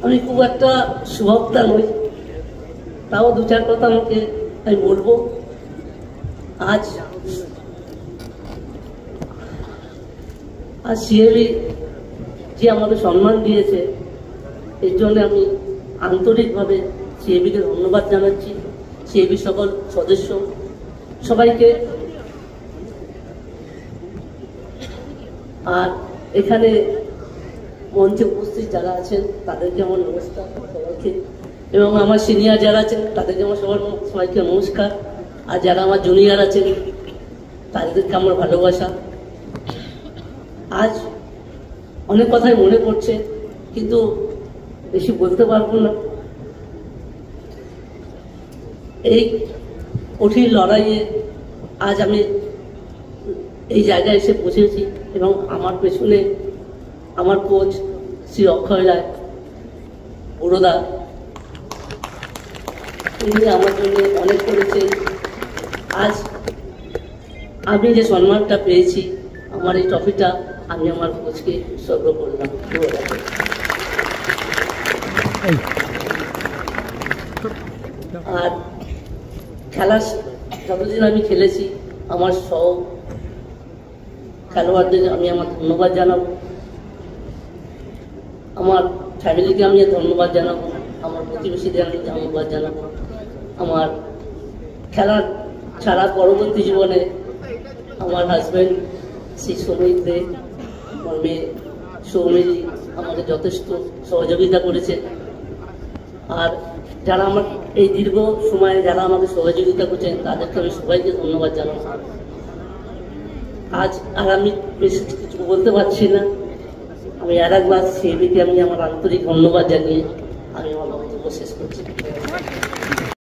আমি খুব একটা সুভক্তা নই, তাও দু চার কথা আমাকে আমি বলবো। আজ সিএবি যে আমাকে সম্মান দিয়েছে, এর জন্য আমি আন্তরিকভাবে সিএবিকে ধন্যবাদ জানাচ্ছি। সিএবি সকল সদস্য সবাইকে, আর এখানে মঞ্চে উপস্থিত যারা আছেন তাদেরকে আমার নমস্কার সবাইকে, এবং আমার সিনিয়র যারা আছেন তাদেরকে আমার সবাইকে নমস্কার, আর যারা আমার জুনিয়র আছেন তাদেরকে আমার ভালোবাসা। আজ অনেক কথাই মনে পড়ছে, কিন্তু বেশি বলতে পারবো না। এই কঠিন লড়াইয়ে আজ আমি এই জায়গায় এসে পৌঁছেছি, এবং আমার পেছনে আমার কোচ শ্রী অক্ষয় রায় বড়োদা, তিনি আমার জন্য অনেক করেছেন। আজ আমি যে সম্মানটা পেয়েছি, আমার এই ট্রফিটা আমি আমার কোচকে উৎসর্গ করলাম। আর খেলা যতদিন আমি খেলেছি, আমার সহ খেলোয়াড়দের আমি আমার ধন্যবাদ জানাবো, আমার ফ্যামিলিকে আমি ধন্যবাদ জানাবো, আমার প্রতিবেশীদের আমি ধন্যবাদ জানাবো। আমার খেলা ছাড়া পরবর্তী জীবনে আমার হাজব্যান্ড শ্রী সমীর দে, আমার মেয়ে সৌমিজি আমাকে যথেষ্ট সহযোগিতা করেছে। আর যারা আমার এই দীর্ঘ সময়ে যারা আমাকে সহযোগিতা করছেন তাদেরকে আমি সবাইকে ধন্যবাদ জানাবো। আজ আর আমি বেশি কিছু বলতে পারছি না, আমি আর একবার সিএবিকে আমি আমার আন্তরিক ধন্যবাদ জানিয়ে আমি আমার বক্তব্য শেষ করছি।